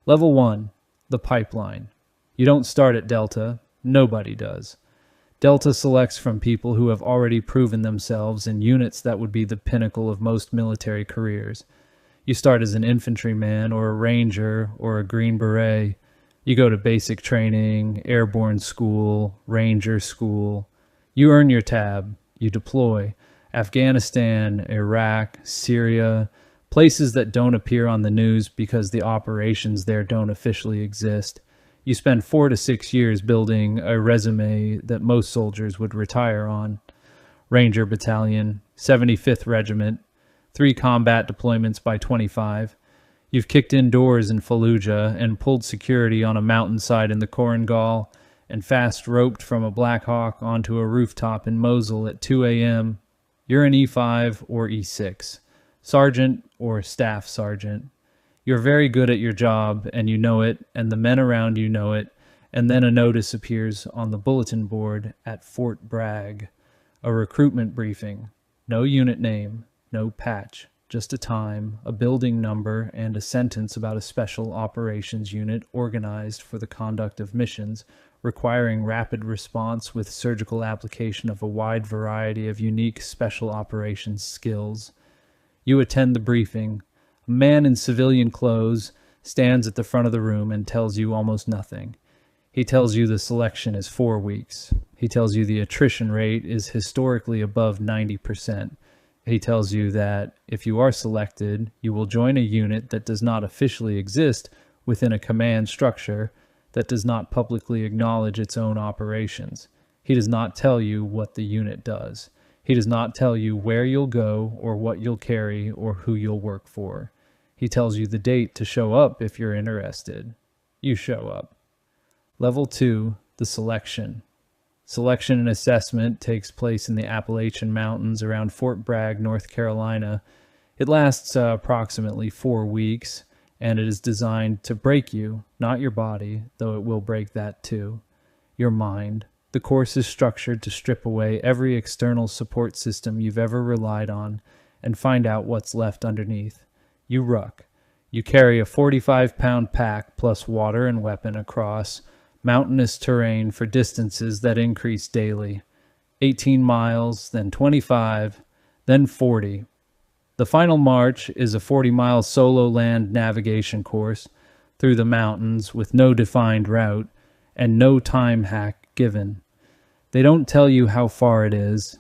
Level 1, the pipeline. You don't start at Delta. Nobody does. Delta selects from people who have already proven themselves in units that would be the pinnacle of most military careers. You start as an infantryman or a ranger or a Green Beret. You go to basic training, airborne school, ranger school. You earn your tab. You deploy. Afghanistan, Iraq, Syria, places that don't appear on the news because the operations there don't officially exist. You spend 4 to 6 years building a resume that most soldiers would retire on. Ranger Battalion, 75th Regiment, 3 combat deployments by 25. You've kicked in doors in Fallujah and pulled security on a mountainside in the Korangal and fast roped from a Black Hawk onto a rooftop in Mosul at 2 a.m. You're an E5 or E6, sergeant or staff sergeant. You're very good at your job, and you know it, and the men around you know it, and then a notice appears on the bulletin board at Fort Bragg. A recruitment briefing. No unit name, no patch, just a time, a building number, and a sentence about a special operations unit organized for the conduct of missions, requiring rapid response with surgical application of a wide variety of unique special operations skills. You attend the briefing. A man in civilian clothes stands at the front of the room and tells you almost nothing. He tells you the selection is 4 weeks. He tells you the attrition rate is historically above 90%. He tells you that if you are selected, you will join a unit that does not officially exist within a command structure that does not publicly acknowledge its own operations. He does not tell you what the unit does. He does not tell you where you'll go or what you'll carry or who you'll work for. He tells you the date to show up if you're interested. You show up. Level 2, the selection. Selection and assessment takes place in the Appalachian Mountains around Fort Bragg, North Carolina. It lasts approximately 4 weeks, and it is designed to break you, not your body, though it will break that too. Your mind. The course is structured to strip away every external support system you've ever relied on and find out what's left underneath. You ruck. You carry a 45-pound pack plus water and weapon across mountainous terrain for distances that increase daily. 18 miles, then 25, then 40. The final march is a 40-mile solo land navigation course through the mountains with no defined route and no time hack given. They don't tell you how far it is.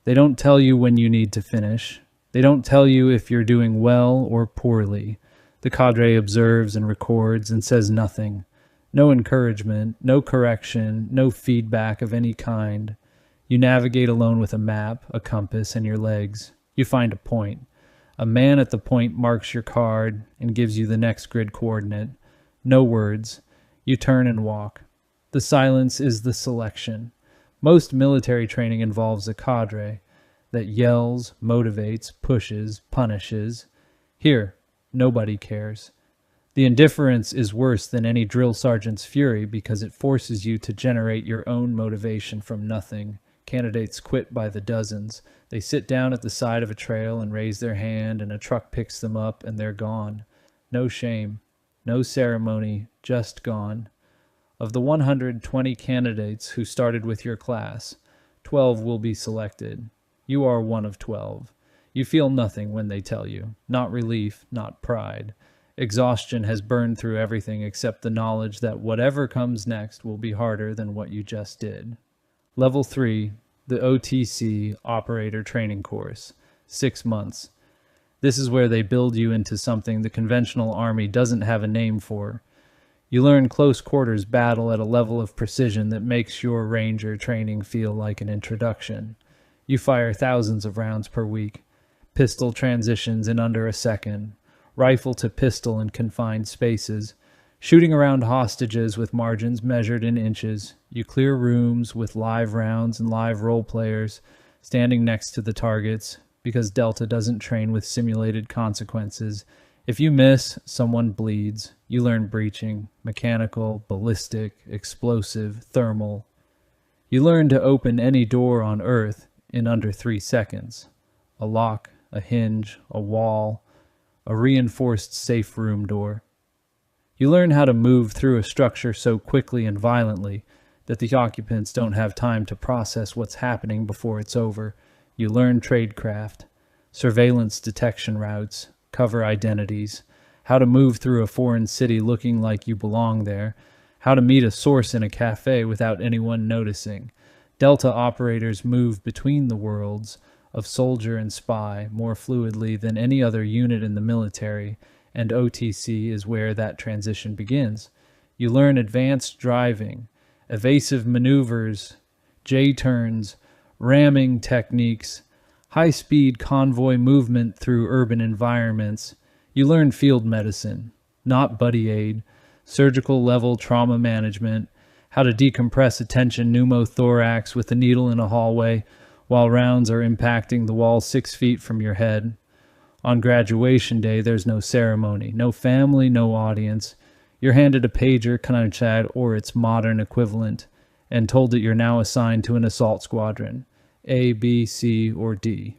They don't tell you when you need to finish. They don't tell you if you're doing well or poorly. The cadre observes and records and says nothing. No encouragement, no correction, no feedback of any kind. You navigate alone with a map, a compass, and your legs. You find a point. A man at the point marks your card and gives you the next grid coordinate. No words. You turn and walk. The silence is the selection. Most military training involves a cadre that yells, motivates, pushes, punishes. Here, nobody cares. The indifference is worse than any drill sergeant's fury because it forces you to generate your own motivation from nothing. Candidates quit by the dozens. They sit down at the side of a trail and raise their hand, and a truck picks them up, and they're gone. No shame, no ceremony, just gone. Of the 120 candidates who started with your class, 12 will be selected. You are one of 12. You feel nothing when they tell you. Not relief, not pride. Exhaustion has burned through everything except the knowledge that whatever comes next will be harder than what you just did. Level 3, the OTC Operator Training Course, 6 months. This is where they build you into something the conventional army doesn't have a name for. You learn close quarters battle at a level of precision that makes your ranger training feel like an introduction. You fire thousands of rounds per week. Pistol transitions in under a second. Rifle to pistol in confined spaces. Shooting around hostages with margins measured in inches. You clear rooms with live rounds and live role players standing next to the targets because Delta doesn't train with simulated consequences. If you miss, someone bleeds. You learn breaching, mechanical, ballistic, explosive, thermal. You learn to open any door on Earth in under 3 seconds. A lock, a hinge, a wall, a reinforced safe room door. You learn how to move through a structure so quickly and violently that the occupants don't have time to process what's happening before it's over. You learn tradecraft, surveillance detection routes, cover identities, how to move through a foreign city looking like you belong there, how to meet a source in a cafe without anyone noticing. Delta operators move between the worlds of soldier and spy more fluidly than any other unit in the military, and OTC is where that transition begins. You learn advanced driving, evasive maneuvers, J-turns, ramming techniques, high-speed convoy movement through urban environments. You learn field medicine, not buddy aid, surgical-level trauma management, how to decompress a tension pneumothorax with a needle in a hallway while rounds are impacting the wall 6 feet from your head. On graduation day, there's no ceremony, no family, no audience. You're handed a pager, Kanarchad, or its modern equivalent, and told that you're now assigned to an assault squadron, A, B, C, or D.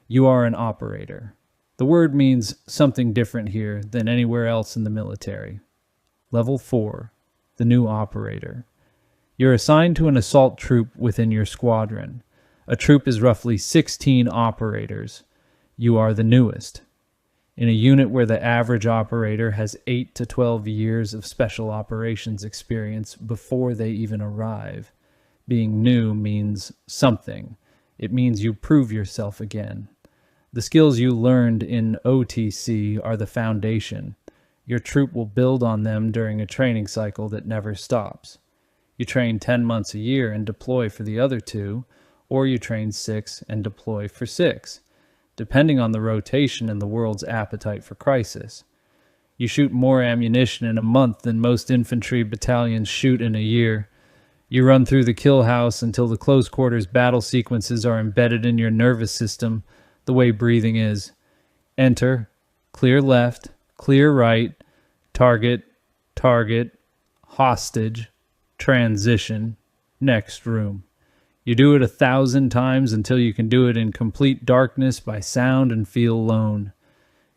You are an operator. The word means something different here than anywhere else in the military. Level 4, the new operator. You're assigned to an assault troop within your squadron. A troop is roughly 16 operators. You are the newest. In a unit where the average operator has 8 to 12 years of special operations experience before they even arrive, being new means something. It means you prove yourself again. The skills you learned in OTC are the foundation. Your troop will build on them during a training cycle that never stops. You train 10 months a year and deploy for the other 2, or you train 6 and deploy for 6. Depending on the rotation and the world's appetite for crisis. You shoot more ammunition in a month than most infantry battalions shoot in a year. You run through the kill house until the close quarters battle sequences are embedded in your nervous system, the way breathing is. Enter, clear left, clear right, target, target, hostage, transition, next room. You do it 1,000 times until you can do it in complete darkness by sound and feel alone.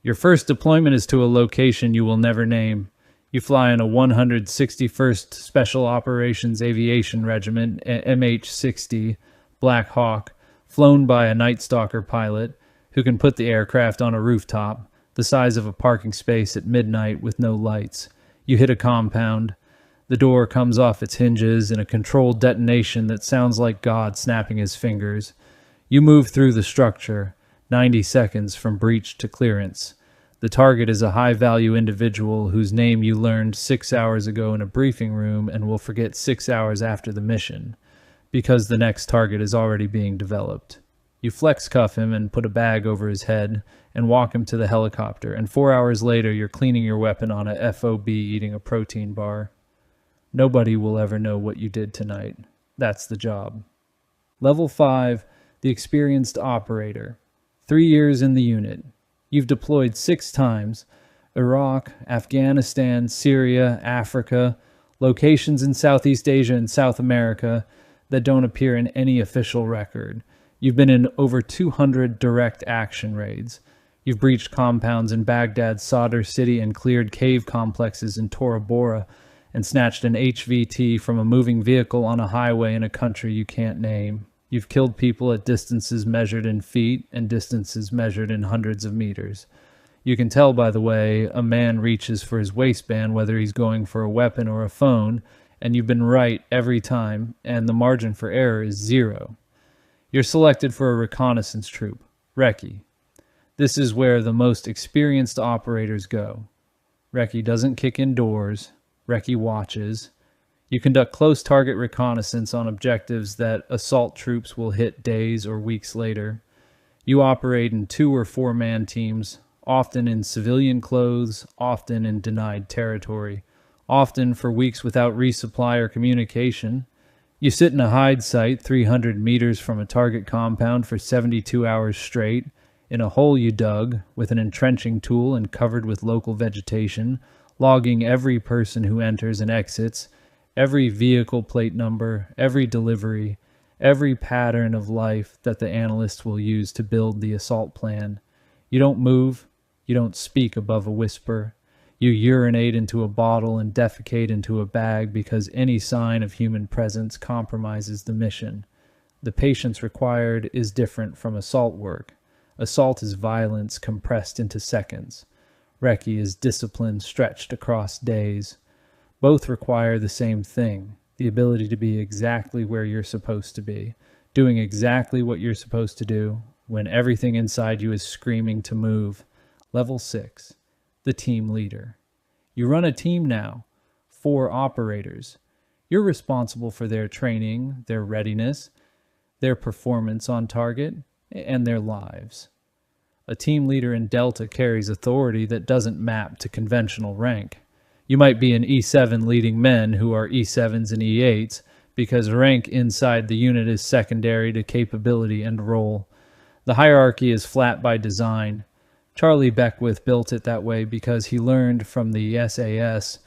Your first deployment is to a location you will never name. You fly in a 161st Special Operations Aviation Regiment, MH-60, Black Hawk, flown by a Night Stalker pilot who can put the aircraft on a rooftop, the size of a parking space at midnight with no lights. You hit a compound. The door comes off its hinges in a controlled detonation that sounds like God snapping his fingers. You move through the structure, 90 seconds from breach to clearance. The target is a high-value individual whose name you learned 6 hours ago in a briefing room and will forget 6 hours after the mission, because the next target is already being developed. You flex cuff him and put a bag over his head and walk him to the helicopter, and 4 hours later you're cleaning your weapon on a FOB eating a protein bar. Nobody will ever know what you did tonight. That's the job. Level 5, the experienced operator. 3 years in the unit. You've deployed 6 times. Iraq, Afghanistan, Syria, Africa, locations in Southeast Asia and South America that don't appear in any official record. You've been in over 200 direct action raids. You've breached compounds in Baghdad, Sadr City, and cleared cave complexes in Tora Bora, and snatched an HVT from a moving vehicle on a highway in a country you can't name. You've killed people at distances measured in feet and distances measured in hundreds of meters. You can tell by the way a man reaches for his waistband whether he's going for a weapon or a phone, and you've been right every time, and the margin for error is 0. You're selected for a reconnaissance troop, Recce. This is where the most experienced operators go. Recce doesn't kick in doors. Recce watches. You conduct close target reconnaissance on objectives that assault troops will hit days or weeks later. You operate in 2 or 4 man teams, often in civilian clothes, often in denied territory, often for weeks without resupply or communication. You sit in a hide site 300 meters from a target compound for 72 hours straight, in a hole you dug, with an entrenching tool and covered with local vegetation, logging every person who enters and exits, every vehicle plate number, every delivery, every pattern of life that the analysts will use to build the assault plan. You don't move, you don't speak above a whisper. You urinate into a bottle and defecate into a bag because any sign of human presence compromises the mission. The patience required is different from assault work. Assault is violence compressed into seconds. Recce is discipline stretched across days. Both require the same thing, the ability to be exactly where you're supposed to be, doing exactly what you're supposed to do when everything inside you is screaming to move. Level 6. The team leader. You run a team now, 4 operators. You're responsible for their training, their readiness, their performance on target, and their lives. A team leader in Delta carries authority that doesn't map to conventional rank. You might be an E7 leading men who are E7s and E8s because rank inside the unit is secondary to capability and role. The hierarchy is flat by design. Charlie Beckwith built it that way because he learned from the SAS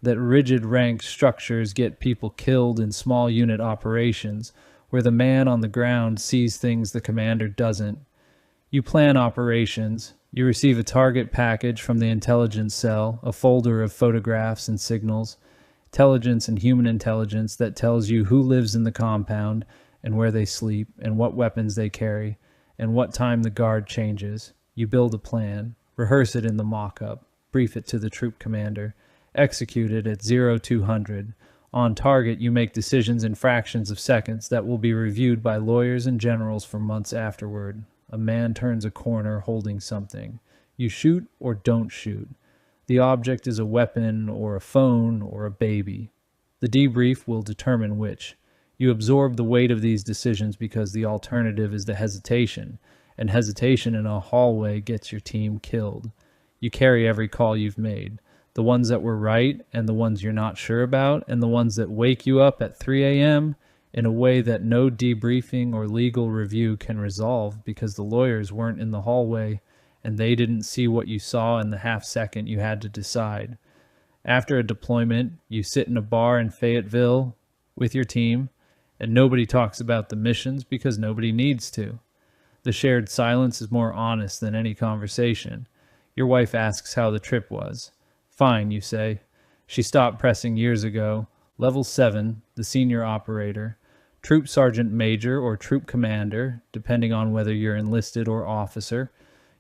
that rigid rank structures get people killed in small unit operations where the man on the ground sees things the commander doesn't. You plan operations. You receive a target package from the intelligence cell, a folder of photographs and signals, intelligence and human intelligence that tells you who lives in the compound and where they sleep and what weapons they carry and what time the guard changes. You build a plan, rehearse it in the mock-up, brief it to the troop commander, execute it at 0200. On target, you make decisions in fractions of seconds that will be reviewed by lawyers and generals for months afterward. A man turns a corner holding something. You shoot or don't shoot. The object is a weapon or a phone or a baby. The debrief will determine which. You absorb the weight of these decisions because the alternative is the hesitation, and hesitation in a hallway gets your team killed. You carry every call you've made, the ones that were right and the ones you're not sure about, and the ones that wake you up at 3 a.m., in a way that no debriefing or legal review can resolve because the lawyers weren't in the hallway and they didn't see what you saw in the half second you had to decide. After a deployment, you sit in a bar in Fayetteville with your team, and nobody talks about the missions because nobody needs to. The shared silence is more honest than any conversation. Your wife asks how the trip was. Fine, you say. She stopped pressing years ago. Level 7, the senior operator. Troop sergeant major or troop commander, depending on whether you're enlisted or officer.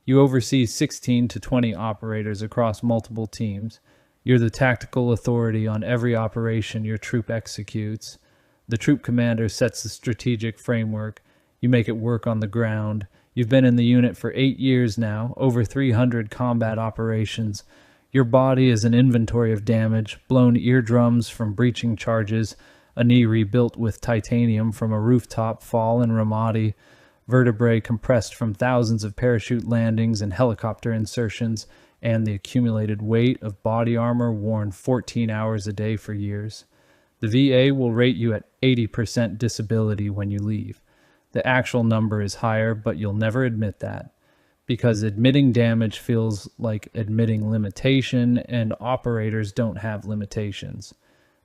You oversee 16 to 20 operators across multiple teams. You're the tactical authority on every operation your troop executes. The troop commander sets the strategic framework. You make it work on the ground. You've been in the unit for 8 years now, over 300 combat operations. Your body is an inventory of damage, blown eardrums from breaching charges, a knee rebuilt with titanium from a rooftop fall in Ramadi, vertebrae compressed from thousands of parachute landings and helicopter insertions, and the accumulated weight of body armor worn 14 hours a day for years. The VA will rate you at 80% disability when you leave. The actual number is higher, but you'll never admit that, because admitting damage feels like admitting limitation, and operators don't have limitations.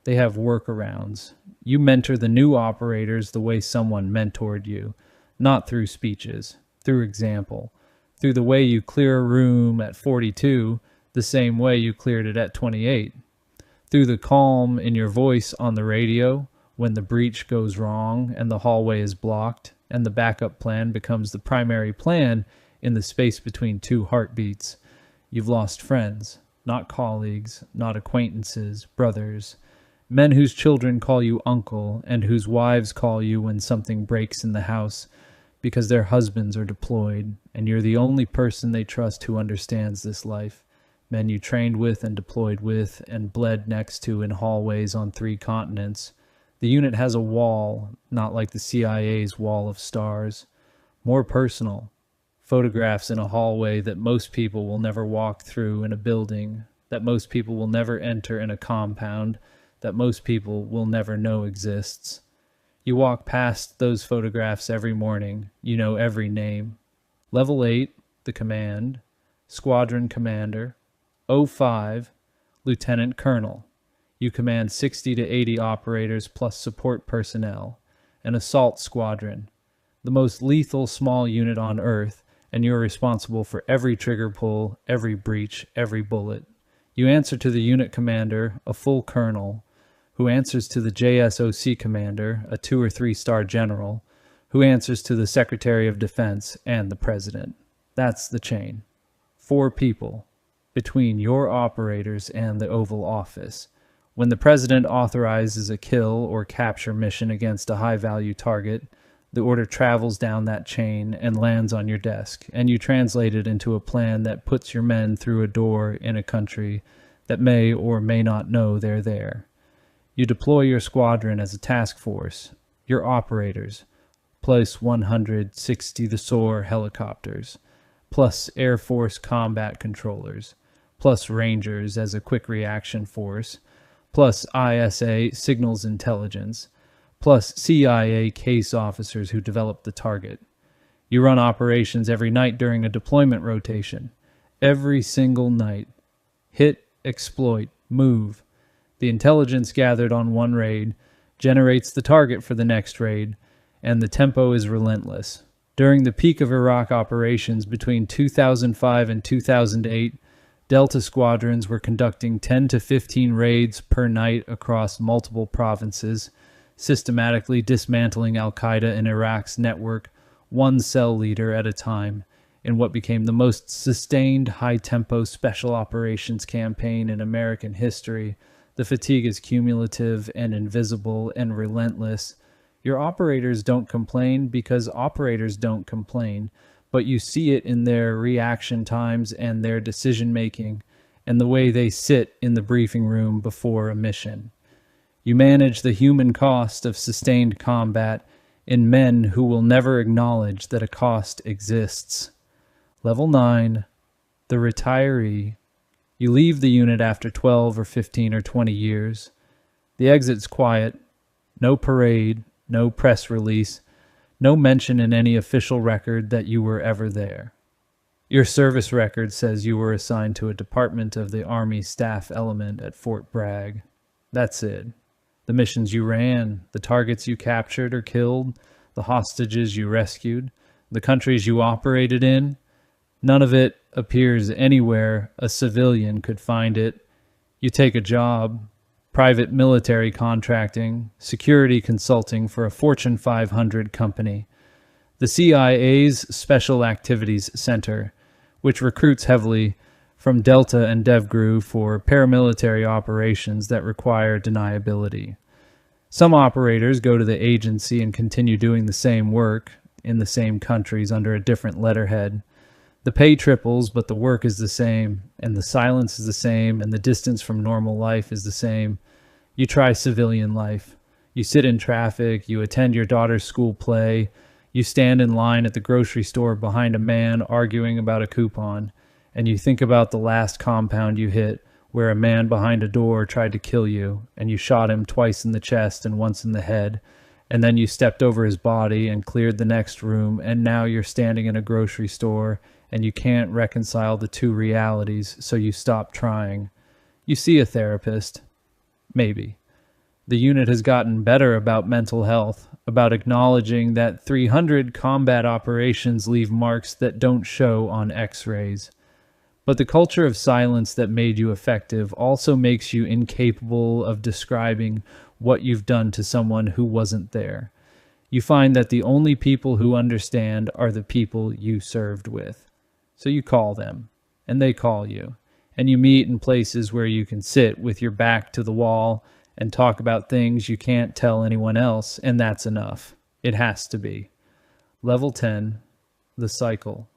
They have workarounds. You mentor the new operators the way someone mentored you, not through speeches, through example, through the way you clear a room at 42, the same way you cleared it at 28, through the calm in your voice on the radio when the breach goes wrong and the hallway is blocked and the backup plan becomes the primary plan in the space between 2 heartbeats. You've lost friends, not colleagues, not acquaintances, brothers, men whose children call you uncle and whose wives call you when something breaks in the house because their husbands are deployed and you're the only person they trust who understands this life. Men you trained with and deployed with and bled next to in hallways on 3 continents. The unit has a wall, not like the CIA's wall of stars. More personal. Photographs in a hallway that most people will never walk through in a building, that most people will never enter in a compound, that most people will never know exists. You walk past those photographs every morning. You know every name. Level 8, the command. Squadron commander. 05, lieutenant colonel. You command 60 to 80 operators plus support personnel. An assault squadron. The most lethal small unit on Earth, and you're responsible for every trigger pull, every breach, every bullet. You answer to the unit commander, a full colonel, who answers to the JSOC commander, a 2 or 3 star general, who answers to the Secretary of Defense and the President. That's the chain. 4 people between your operators and the Oval Office. When the President authorizes a kill or capture mission against a high-value target, the order travels down that chain and lands on your desk, and you translate it into a plan that puts your men through a door in a country that may or may not know they're there. You deploy your squadron as a task force, your operators, plus 160 the SOAR helicopters, plus Air Force combat controllers, plus Rangers as a quick reaction force, plus ISA signals intelligence, plus CIA case officers who develop the target. You run operations every night during a deployment rotation. Every single night. Hit, exploit, move. The intelligence gathered on one raid generates the target for the next raid, and the tempo is relentless. During the peak of Iraq operations between 2005 and 2008, Delta squadrons were conducting 10 to 15 raids per night across multiple provinces, systematically dismantling al-Qaeda in Iraq's network, one cell leader at a time, in what became the most sustained high-tempo special operations campaign in American history. The fatigue is cumulative and invisible and relentless. Your operators don't complain because operators don't complain, but you see it in their reaction times and their decision-making and the way they sit in the briefing room before a mission. You manage the human cost of sustained combat in men who will never acknowledge that a cost exists. Level 9, the retiree. You leave the unit after 12 or 15 or 20 years. The exit's quiet, no parade, no press release, no mention in any official record that you were ever there. Your service record says you were assigned to a department of the Army staff element at Fort Bragg. That's it. The missions you ran, the targets you captured or killed, the hostages you rescued, the countries you operated in, none of it appears anywhere a civilian could find it. You take a job, private military contracting, security consulting for a Fortune 500 company. The CIA's Special Activities Center, which recruits heavily from Delta and DevGru for paramilitary operations that require deniability. Some operators go to the agency and continue doing the same work in the same countries under a different letterhead. The pay triples, but the work is the same, and the silence is the same, and the distance from normal life is the same. You try civilian life. You sit in traffic, you attend your daughter's school play, you stand in line at the grocery store behind a man arguing about a coupon, and you think about the last compound you hit, where a man behind a door tried to kill you, and you shot him twice in the chest and once in the head, and then you stepped over his body and cleared the next room, and now you're standing in a grocery store, and you can't reconcile the two realities, so you stop trying. You see a therapist. Maybe. The unit has gotten better about mental health, about acknowledging that 300 combat operations leave marks that don't show on X-rays. But the culture of silence that made you effective also makes you incapable of describing what you've done to someone who wasn't there. You find that the only people who understand are the people you served with. So you call them, and they call you, and you meet in places where you can sit with your back to the wall and talk about things you can't tell anyone else, and that's enough. It has to be. Level 10, the cycle.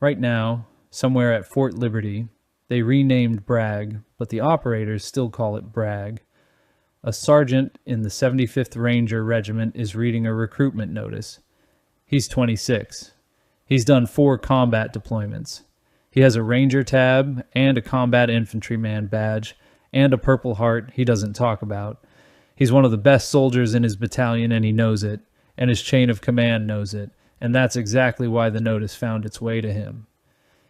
Right now, somewhere at Fort Liberty, they renamed Bragg, but the operators still call it Bragg. A sergeant in the 75th Ranger Regiment is reading a recruitment notice. He's 26. He's done 4 combat deployments. He has a Ranger tab and a combat infantryman badge and a Purple Heart he doesn't talk about. He's one of the best soldiers in his battalion and he knows it, and his chain of command knows it, and that's exactly why the notice found its way to him.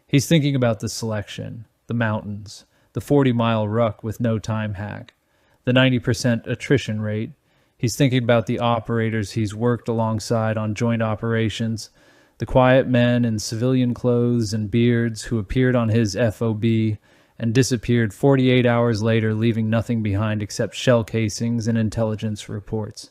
He's thinking about the selection, the mountains, the 40-mile ruck with no time hack, the 90% attrition rate. He's thinking about the operators he's worked alongside on joint operations, the quiet men in civilian clothes and beards who appeared on his FOB and disappeared 48 hours later, leaving nothing behind except shell casings and intelligence reports.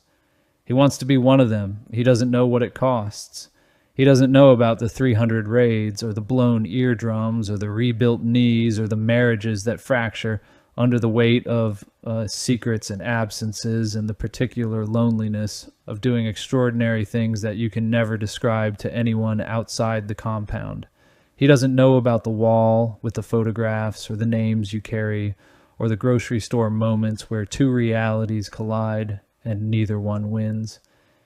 He wants to be one of them. He doesn't know what it costs. He doesn't know about the 300 raids, or the blown eardrums, or the rebuilt knees, or the marriages that fracture under the weight of secrets and absences, and the particular loneliness of doing extraordinary things that you can never describe to anyone outside the compound. He doesn't know about the wall with the photographs, or the names you carry, or the grocery store moments where two realities collide and neither one wins.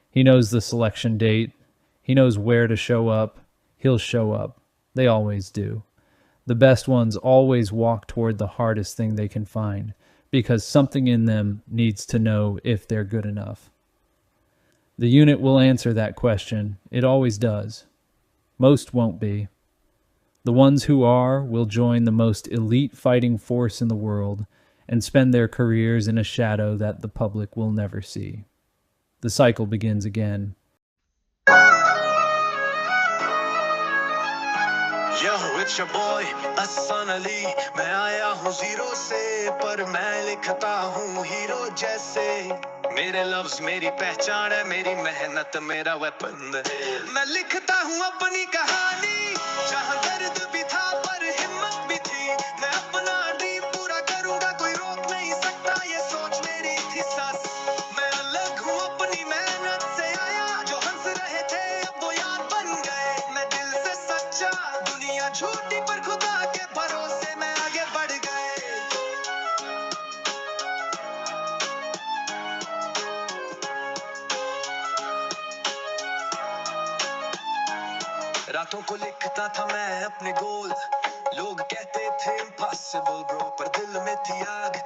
He knows the selection date. He knows where to show up. He'll show up. They always do. The best ones always walk toward the hardest thing they can find, because something in them needs to know if they're good enough. The unit will answer that question. It always does. Most won't be. The ones who are will join the most elite fighting force in the world and spend their careers in a shadow that the public will never see. The cycle begins again. Yo, it's your boy, Hassan Ali. मैं आया हूँ zero से, पर मैं लिखता हूँ hero जैसे. मेरे लफ्ज मेरी पहचान है, मेरी मेहनत मेरा वेपन. मैं लिखता हूँ अपनी कहानी, जहाँ दर्द भी था पर हिम्मत भी थी. मैं अपना ड्रीम पूरा करूँगा, कोई रोक नहीं सकता, ये सोच मेरी थी सास. मैं अलग हूँ अपनी मेहनत से आया, जो हंस रहे थे अब वो यार बन गए. मैं दिल से सच्चा, दुनिया झूठी पर खुदा के भरोसे मैं आगे बढ़ गए. रातों को लिखता था मैं अपने गोल. लोग कहते थे इम्पॉसिबल ब्रो, पर दिल में थी आग.